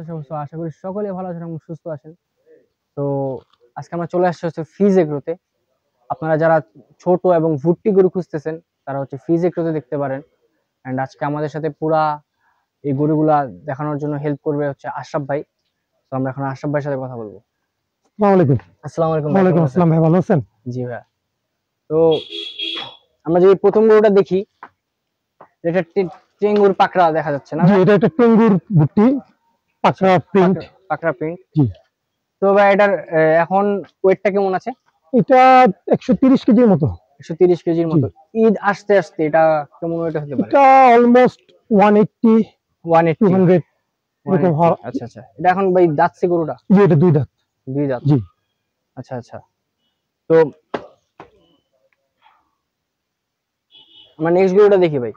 বাংলাদেশ অবস্থা, আশা করি সকলে ভালো আছেন এবং সুস্থ আছেন। তো আজকে আমরা চলে আসছি হচ্ছে ফিজ এগ্রোতে। আপনারা যারা ছোট এবং ভুট্টি গরু খুঁজতেছেন তারা হচ্ছে ফিজ এগ্রোতে দেখতে পারেন। এন্ড আজকে আমাদের সাথে পুরা এই গরুগুলা দেখানোর জন্য হেল্প করবে হচ্ছে আশরাফ ভাই। তো আমরা এখন আশরাফ ভাইয়ের সাথে কথা বলবো। আসসালামু আলাইকুম। আসসালামু আলাইকুম। ওয়ালাইকুম আসসালাম ভাই, ভালো আছেন? জি ভাই। তো আমরা যদি প্রথম গরুটা দেখি, এটা টেঙ্গুর পাকড়া দেখা যাচ্ছে না? জি, এটা একটা টেঙ্গুর ভুট্টি, পাকড়া প্রিন্ট। পাকড়া প্রিন্ট। জি। তো ভাই এটার এখন ওয়েটটা কেমন আছে? এটা 130 কেজির মতো। 130 কেজির মতো। ঈদ আসতে আসতে এটা কেমন ওয়েট হতে পারে? এটা অলমোস্ট 180 200 এরকম হয়। আচ্ছা আচ্ছা। এটা এখন ভাই দাঁতছে গরুটা? জি, এটা দুই দাঁত। দুই দাঁত। জি। আচ্ছা আচ্ছা। তো আমরা নেক্সট গরুটা দেখি ভাই।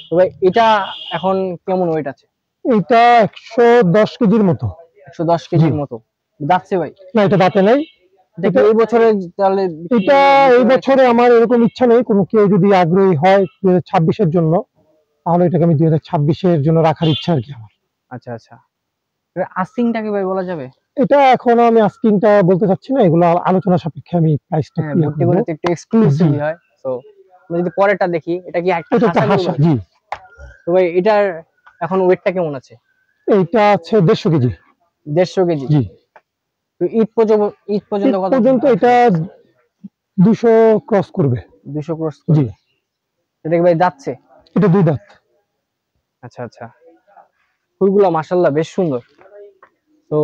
তো ভাই এটা এখন কেমন ওয়েট আছে? এটা 110 কেজির মতো। 110 কেজির মতো। দাঁতছে ভাই? না, এটা দাঁতে নাই। এটা এই বছরে তাহলে এটা এই বছরে আমার এরকম ইচ্ছা নেই, কোনো কেউ যদি আগ্রহী হয় 2026 এর জন্য, তাহলে এটাকে আমি 2026 এর জন্য রাখার ইচ্ছা আর কি আমার। আচ্ছা আচ্ছা। আস্কিংটা কি ভাই বলা যাবে? এটা এখনো আমি আস্কিংটা বলতে চাচ্ছি না, এগুলো আলোচনা সাপেক্ষে আমি প্রাইসটা ক্লিয়ার ভর্তি করে একটু এক্সক্লুসিভ হয়। তো আমরা যদি পরেরটা দেখি, এটা কি একটা হাসা? জি। তো ভাই এটার এখন ওয়েটটা কেমন আছে? এইটা আছে 150 কেজি। 150 কেজি। জি। তো ঈদ পর্যন্ত কত পর্যন্ত এটা 200 ক্রস করবে। 200 ক্রস করবে। জি। এটা কি ভাই যাচ্ছে? এটা দুই দাঁত। আচ্ছা আচ্ছা। ফুলগুলো মাশাআল্লাহ বেশ সুন্দর। তো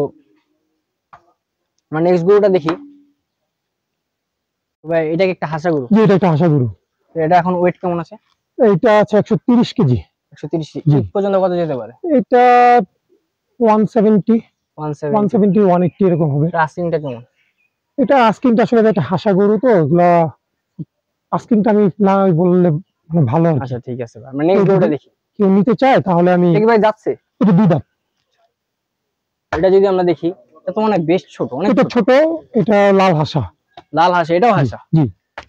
আমরা নেক্সট গরুটা দেখি। ভাই এটা কি একটা হাসা গরু? জি, এটা একটা হাসা গরু। তো এটা এখন ওয়েট কেমন আছে? এটা আছে 130 কেজি। 130। ঈদ পর্যন্ত কত যেতে পারে? এটা 170 180 এরকম হবে। আস্কিংটা কেমন? এটা আস্কিংটা আসলে একটা হাসা গরু, তো এগুলা আস্কিংটা আমি না বললে মানে ভালো আর কি। আচ্ছা ঠিক আছে ভাই। আমরা নেক্সট গরুটা দেখি। কেউ নিতে চায় তাহলে আমি। এটা কি ভাই যাচ্ছে? এটা দুই দাঁত। এটা যদি আমরা দেখি, এটা তো অনেক বেশ ছোট, অনেক ছোট। এটা লাল হাসা। লাল হাসা, এটাও হাসা? জি।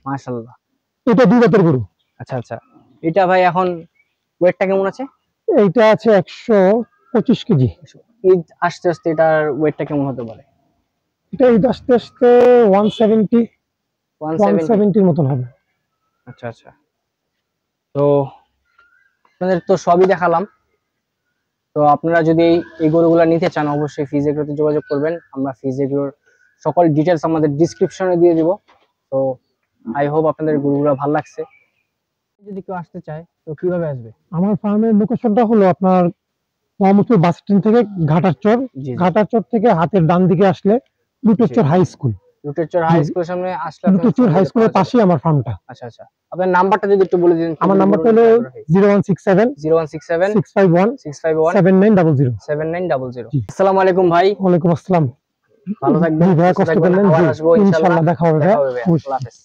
মাশাআল্লাহ। এটা দুই দাঁতের গরু। আচ্ছা আচ্ছা। এটা ভাই এখন ওয়েটটা কেমন আছে? এইটা আছে 125 কেজি। ঈদ আসতে আসতে এটার ওয়েটটা কেমন হতে পারে? এটা ঈদ আসতে আসতে 170 এর মতন হবে। আচ্ছা আচ্ছা। তো আপনাদের তো সবই দেখালাম। তো আপনারা যদি এই গরুগুলা নিতে চান অবশ্যই ফিজ এগ্রোতে যোগাযোগ করবেন। আমরা ফিজ এগ্রোর সকল ডিটেলস আমাদের ডিসক্রিপশনে দিয়ে দিব। তো আই হোপ আপনাদের গরুগুলা ভালো লাগছে। যদি কেউ আসতে চায় তো কিভাবে আসবে? আমার ফার্মের লোকেশনটা হলো আপনার মোহাম্মদপুর বাস স্ট্যান্ড থেকে ঘাটারচর থেকে হাতের ডান দিকে আসলে Luterchar high school. Luterchar high স্কুলের সামনে আসলে লুটেরচর হাই স্কুলের পাশেই আমার ফার্মটা। আচ্ছা আচ্ছা। আপনার নাম্বারটা যদি একটু বলে দিন। আমার নাম্বারটা হলো 0167 651 7900। আসসালামু আলাইকুম ভাই। ওয়ালাইকুম আসসালাম। ভালো থাকবেন। ভাই, কষ্ট করলেন। ইনশাআল্লাহ দেখা হবে। আল্লাহ হাফেজ।